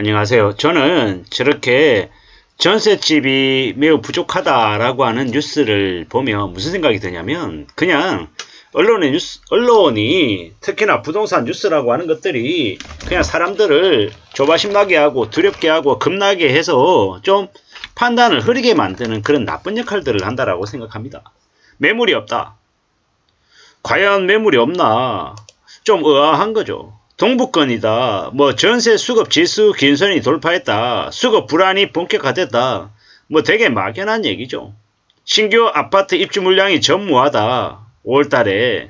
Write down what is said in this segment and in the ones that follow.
안녕하세요. 저는 저렇게 전셋집이 매우 부족하다라고 하는 뉴스를 보면 무슨 생각이 드냐면, 그냥 언론이 특히나 부동산 뉴스라고 하는 것들이 그냥 사람들을 조바심 나게 하고 두렵게 하고 겁나게 해서 좀 판단을 흐리게 만드는 그런 나쁜 역할들을 한다라고 생각합니다. 매물이 없다. 과연 매물이 없나? 좀 의아한 거죠. 동북권이다. 전세 수급 지수 긴선이 돌파했다. 수급 불안이 본격화됐다. 되게 막연한 얘기죠. 신규 아파트 입주 물량이 전무하다. 5월달에.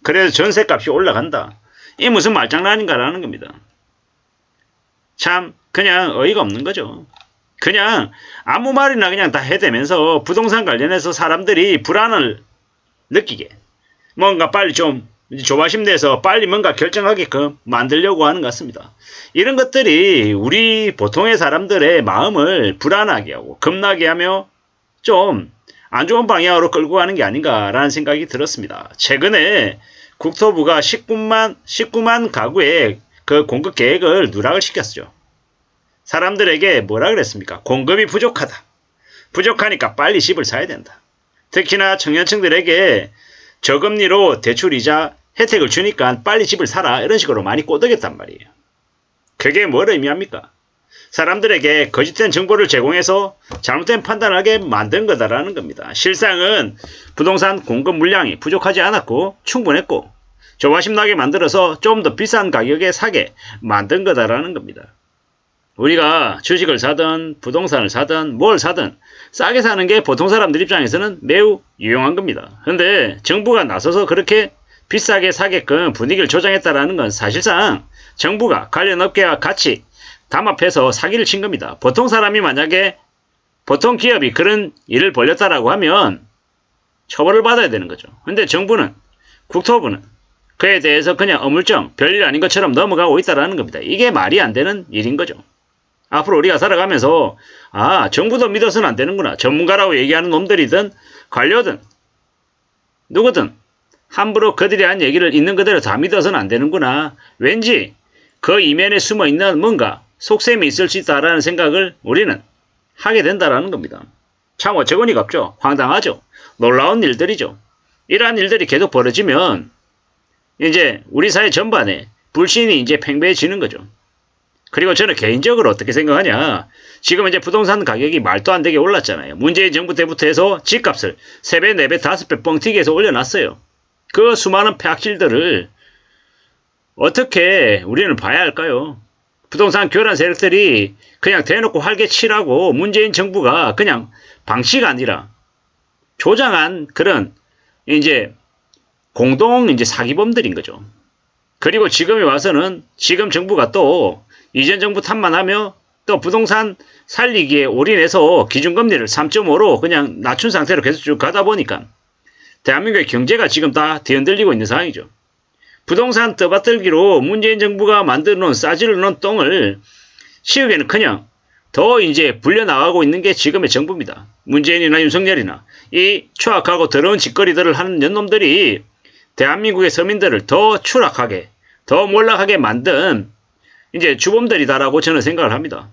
그래서 전세값이 올라간다. 이 무슨 말장난인가라는 겁니다. 참 그냥 어이가 없는 거죠. 그냥 아무 말이나 그냥 다 해대면서 부동산 관련해서 사람들이 불안을 느끼게, 뭔가 빨리 좀 조바심 내서 빨리 뭔가 결정하게끔 만들려고 하는 것 같습니다. 이런 것들이 우리 보통의 사람들의 마음을 불안하게 하고 겁나게 하며 좀 안 좋은 방향으로 끌고 가는 게 아닌가라는 생각이 들었습니다. 최근에 국토부가 19만 가구의 그 공급 계획을 누락을 시켰죠. 사람들에게 뭐라 그랬습니까? 공급이 부족하다. 부족하니까 빨리 집을 사야 된다. 특히나 청년층들에게 저금리로 대출이자 혜택을 주니까 빨리 집을 사라, 이런 식으로 많이 꼬드겼단 말이에요. 그게 뭘 의미합니까? 사람들에게 거짓된 정보를 제공해서 잘못된 판단을 하게 만든 거다라는 겁니다. 실상은 부동산 공급 물량이 부족하지 않았고 충분했고 조바심 나게 만들어서 좀 더 비싼 가격에 사게 만든 거다라는 겁니다. 우리가 주식을 사든 부동산을 사든 뭘 사든 싸게 사는 게 보통 사람들 입장에서는 매우 유용한 겁니다. 근데 정부가 나서서 그렇게 비싸게 사게끔 분위기를 조장했다라는 건 사실상 정부가 관련 업계와 같이 담합해서 사기를 친 겁니다. 보통 사람이 만약에 보통 기업이 그런 일을 벌였다라고 하면 처벌을 받아야 되는 거죠. 근데 정부는, 국토부는 그에 대해서 그냥 어물쩡 별일 아닌 것처럼 넘어가고 있다라는 겁니다. 이게 말이 안 되는 일인 거죠. 앞으로 우리가 살아가면서 정부도 믿어서는 안 되는구나. 전문가라고 얘기하는 놈들이든 관료든 누구든 함부로 그들이 한 얘기를 있는 그대로 다 믿어서는 안 되는구나. 왠지 그 이면에 숨어있는 뭔가 속셈이 있을 수 있다라는 생각을 우리는 하게 된다라는 겁니다. 참 어처구니가 없죠. 황당하죠. 놀라운 일들이죠. 이러한 일들이 계속 벌어지면 이제 우리 사회 전반에 불신이 이제 팽배해지는 거죠. 그리고 저는 개인적으로 어떻게 생각하냐. 지금 이제 부동산 가격이 말도 안 되게 올랐잖아요. 문재인 정부 때부터 해서 집값을 3배, 4배, 5배 뻥튀기 해서 올려놨어요. 그 수많은 폐악질들을 어떻게 우리는 봐야 할까요? 부동산 교란 세력들이 그냥 대놓고 활개치라고 문재인 정부가 그냥 방치가 아니라 조장한 그런 이제 공동 이제 사기범들인 거죠. 그리고 지금에 와서는 지금 정부가 또 이전 정부 탓만 하며 또 부동산 살리기에 올인해서 기준금리를 3.5로 그냥 낮춘 상태로 계속 쭉 가다 보니까 대한민국의 경제가 지금 다 뒤흔들리고 있는 상황이죠. 부동산 떠받들기로 문재인 정부가 만들어 놓은 싸질러 놓은 똥을 치우기에는 그냥 더 이제 불려나가고 있는 게 지금의 정부입니다. 문재인이나 윤석열이나 이 추악하고 더러운 짓거리들을 하는 년놈들이 대한민국의 서민들을 더 추락하게, 더 몰락하게 만든 이제 주범들이다라고 저는 생각을 합니다.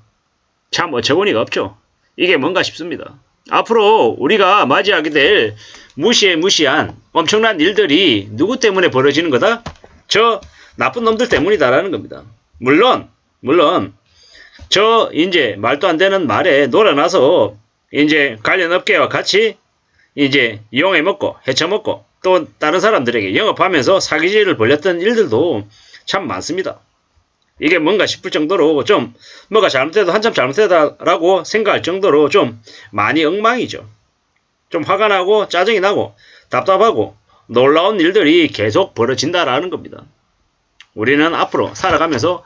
참 어처구니가 없죠. 이게 뭔가 싶습니다. 앞으로 우리가 맞이하게 될 무시한 엄청난 일들이 누구 때문에 벌어지는 거다? 저 나쁜 놈들 때문이다라는 겁니다. 물론 저 이제 말도 안 되는 말에 놀아나서 이제 관련 업계와 같이 이제 이용해 먹고 해쳐 먹고 또 다른 사람들에게 영업하면서 사기질을 벌였던 일들도 참 많습니다. 이게 뭔가 싶을 정도로 좀 뭐가 잘못돼도 한참 잘못되다라고 생각할 정도로 좀 많이 엉망이죠. 좀 화가 나고 짜증이 나고 답답하고 놀라운 일들이 계속 벌어진다라는 겁니다. 우리는 앞으로 살아가면서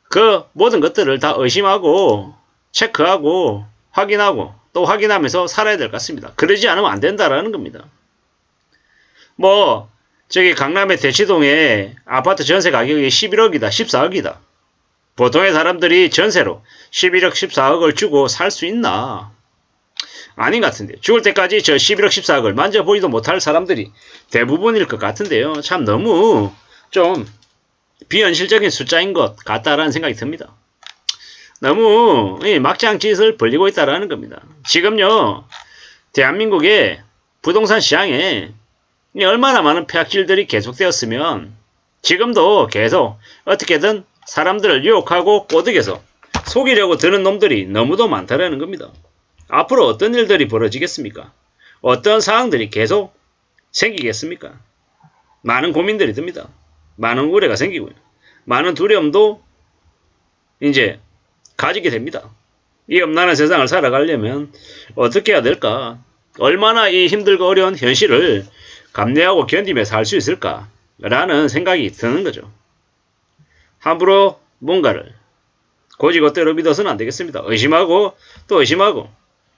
그 모든 것들을 다 의심하고 체크하고 확인하고 또 확인하면서 살아야 될 것 같습니다. 그러지 않으면 안 된다라는 겁니다. 저기 강남의 대치동에 아파트 전세 가격이 11억이다, 14억이다. 보통의 사람들이 전세로 11억, 14억을 주고 살 수 있나? 아닌 것 같은데. 죽을 때까지 저 11억, 14억을 만져보지도 못할 사람들이 대부분일 것 같은데요. 참 너무 좀 비현실적인 숫자인 것 같다라는 생각이 듭니다. 너무 막장 짓을 벌리고 있다라는 겁니다. 지금요, 대한민국의 부동산 시장에 얼마나 많은 폐악질들이 계속되었으면 지금도 계속 어떻게든 사람들을 유혹하고 꼬드겨서 속이려고 드는 놈들이 너무도 많다라는 겁니다. 앞으로 어떤 일들이 벌어지겠습니까? 어떤 상황들이 계속 생기겠습니까? 많은 고민들이 듭니다. 많은 우려가 생기고요. 많은 두려움도 이제 가지게 됩니다. 이 엄난한 세상을 살아가려면 어떻게 해야 될까? 얼마나 이 힘들고 어려운 현실을 감내하고 견디며 살 수 있을까? 라는 생각이 드는 거죠. 함부로 뭔가를 고지고대로 믿어서는 안 되겠습니다. 의심하고 또 의심하고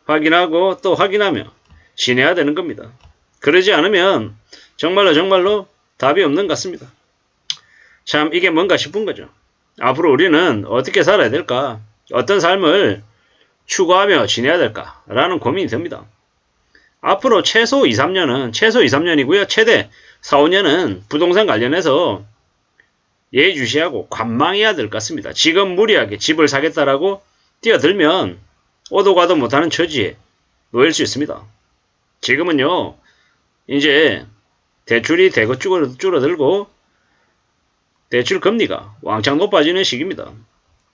확인하고 또 확인하며 신해야 되는 겁니다. 그러지 않으면 정말로 답이 없는 것 같습니다. 참 이게 뭔가 싶은 거죠. 앞으로 우리는 어떻게 살아야 될까? 어떤 삶을 추구하며 지내야 될까? 라는 고민이 듭니다. 앞으로 최소 2, 3년이고요. 최대 4, 5년은 부동산 관련해서 예의주시하고 관망해야 될 것 같습니다. 지금 무리하게 집을 사겠다라고 뛰어들면 오도 가도 못하는 처지에 놓일 수 있습니다. 지금은요, 이제 대출이 대거 줄어들고 대출 금리가 왕창 높아지는 시기입니다.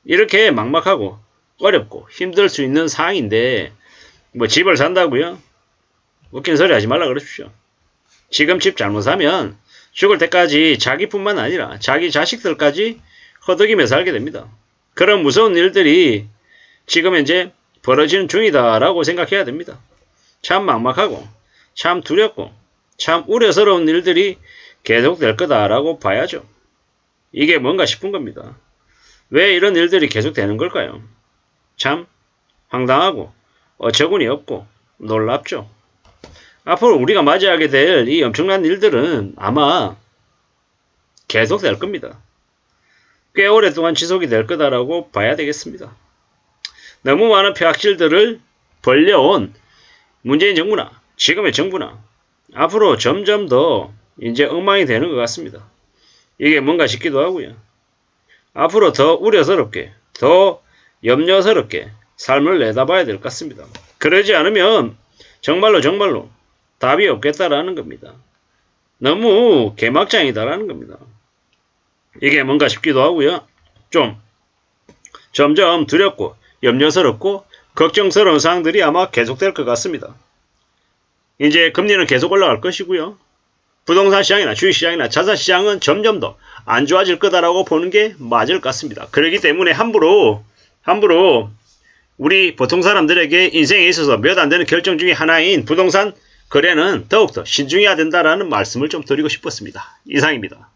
이렇게 막막하고 어렵고 힘들 수 있는 상황인데 뭐 집을 산다고요? 웃긴 소리 하지 말라 그러십시오. 지금 집 잘못 사면 죽을 때까지 자기뿐만 아니라 자기 자식들까지 허덕이며 살게 됩니다. 그런 무서운 일들이 지금 현재 벌어지는 중이다라고 생각해야 됩니다. 참 막막하고 참 두렵고 참 우려스러운 일들이 계속될 거다라고 봐야죠. 이게 뭔가 싶은 겁니다. 왜 이런 일들이 계속되는 걸까요? 참 황당하고 어처구니 없고 놀랍죠. 앞으로 우리가 맞이하게 될 이 엄청난 일들은 아마 계속될 겁니다. 꽤 오랫동안 지속이 될 거다라고 봐야 되겠습니다. 너무 많은 폐악질들을 벌려온 문재인 정부나 지금의 정부나 앞으로 점점 더 이제 엉망이 되는 것 같습니다. 이게 뭔가 싶기도 하고요. 앞으로 더 우려스럽게, 더 염려스럽게 삶을 내다봐야 될 것 같습니다. 그러지 않으면 정말로 답이 없겠다라는 겁니다. 너무 개막장이다라는 겁니다. 이게 뭔가 싶기도 하고요. 좀 점점 두렵고 염려스럽고 걱정스러운 상황들이 아마 계속될 것 같습니다. 이제 금리는 계속 올라갈 것이고요. 부동산 시장이나 주식시장이나 자산시장은 점점 더 안 좋아질 거다라고 보는 게 맞을 것 같습니다. 그렇기 때문에 함부로 우리 보통 사람들에게 인생에 있어서 몇 안 되는 결정 중에 하나인 부동산 거래는 더욱더 신중해야 된다라는 말씀을 좀 드리고 싶었습니다. 이상입니다.